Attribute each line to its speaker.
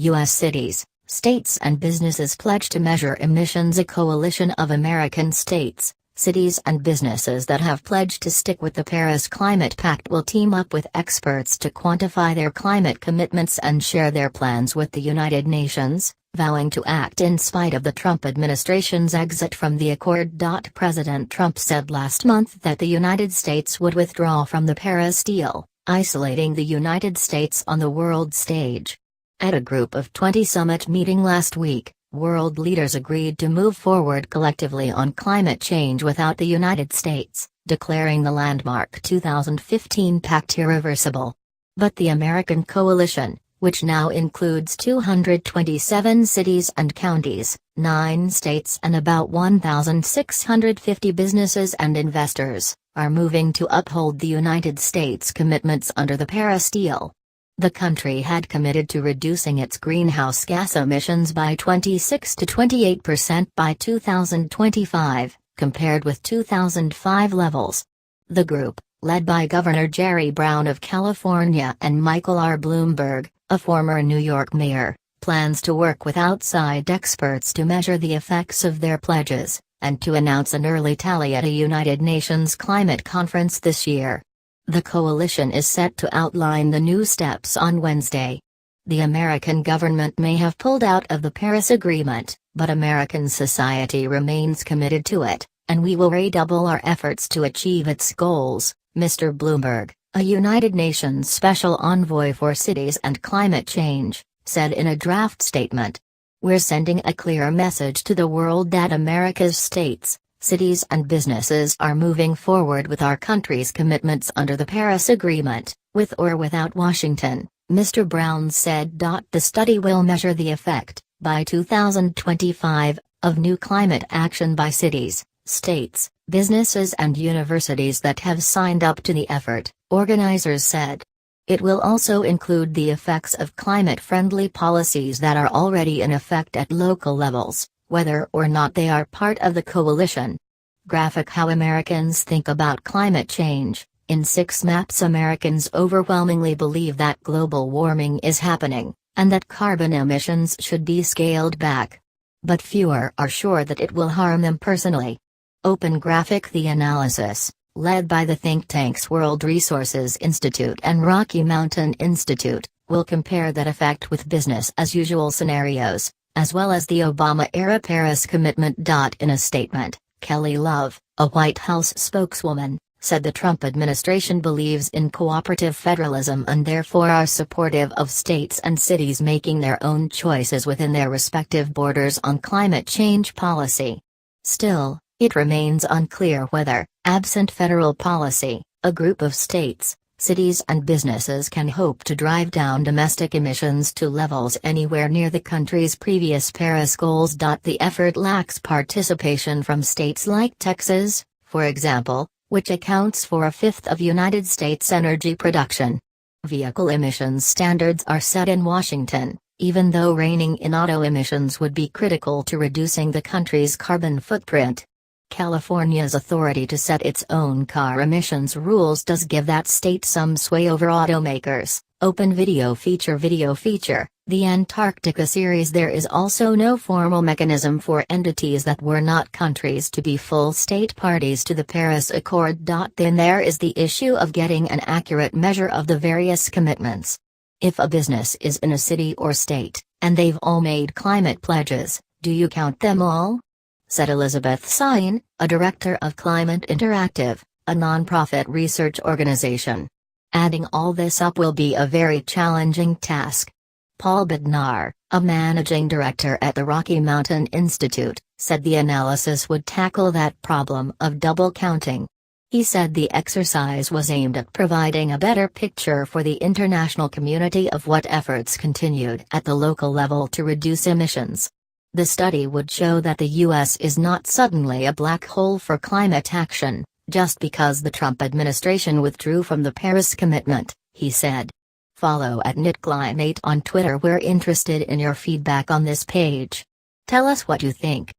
Speaker 1: U.S. cities, states and businesses pledge to measure emissions. A coalition of American states, cities and businesses that have pledged to stick with the Paris Climate Pact will team up with experts to quantify their climate commitments and share their plans with the United Nations, vowing to act in spite of the Trump administration's exit from the accord. President Trump said last month that the United States would withdraw from the Paris deal, isolating the United States on the world stage. At a Group of 20 summit meeting last week, world leaders agreed to move forward collectively on climate change without the United States, declaring the landmark 2015 pact irreversible. But the American coalition, which now includes 227 cities and counties, 9 states and about 1,650 businesses and investors, are moving to uphold the United States' commitments under the Paris deal. The country had committed to reducing its greenhouse gas emissions by 26 to 28% by 2025, compared with 2005 levels. The group, led by Governor Jerry Brown of California and Michael R. Bloomberg, a former New York mayor, plans to work with outside experts to measure the effects of their pledges, and to announce an early tally at a United Nations climate conference this year. The coalition is set to outline the new steps on Wednesday. The American government may have pulled out of the Paris Agreement, but American society remains committed to it, and we will redouble our efforts to achieve its goals, Mr. Bloomberg, a United Nations Special Envoy for Cities and Climate Change, said in a draft statement. We're sending a clear message to the world that America's states, cities and businesses are moving forward with our country's commitments under the Paris Agreement, with or without Washington, Mr. Brown said. The study will measure the effect, by 2025, of new climate action by cities, states, businesses and universities that have signed up to the effort, organizers said. It will also include the effects of climate-friendly policies that are already in effect at local levels, whether or not they are part of the coalition. Graphic how Americans think about climate change. In 6 maps, Americans overwhelmingly believe that global warming is happening, and that carbon emissions should be scaled back. But fewer are sure that it will harm them personally. Open graphic. The analysis, led by the think tanks World Resources Institute and Rocky Mountain Institute, will compare that effect with business-as-usual scenarios, as well as the Obama-era Paris commitment. In a statement, Kelly Love, a White House spokeswoman, said the Trump administration believes in cooperative federalism and therefore are supportive of states and cities making their own choices within their respective borders on climate change policy. Still, it remains unclear whether, absent federal policy, a group of states, cities and businesses can hope to drive down domestic emissions to levels anywhere near the country's previous Paris goals. The effort lacks participation from states like Texas, for example, which accounts for 1/5 of United States energy production. Vehicle emissions standards are set in Washington, even though reining in auto emissions would be critical to reducing the country's carbon footprint. California's authority to set its own car emissions rules does give that state some sway over automakers. Open video feature. The Antarctica series. There is also no formal mechanism for entities that were not countries to be full state parties to the Paris Accord. Then there is the issue of getting an accurate measure of the various commitments. If a business is in a city or state, and they've all made climate pledges, do you count them all? Said Elizabeth Sain, a director of Climate Interactive, a nonprofit research organization. Adding all this up will be a very challenging task. Paul Bednar, a managing director at the Rocky Mountain Institute, said the analysis would tackle that problem of double counting. He said the exercise was aimed at providing a better picture for the international community of what efforts continued at the local level to reduce emissions. The study would show that the U.S. is not suddenly a black hole for climate action, just because the Trump administration withdrew from the Paris commitment, he said. Follow @NitClimate on Twitter. We're interested in your feedback on this page. Tell us what you think.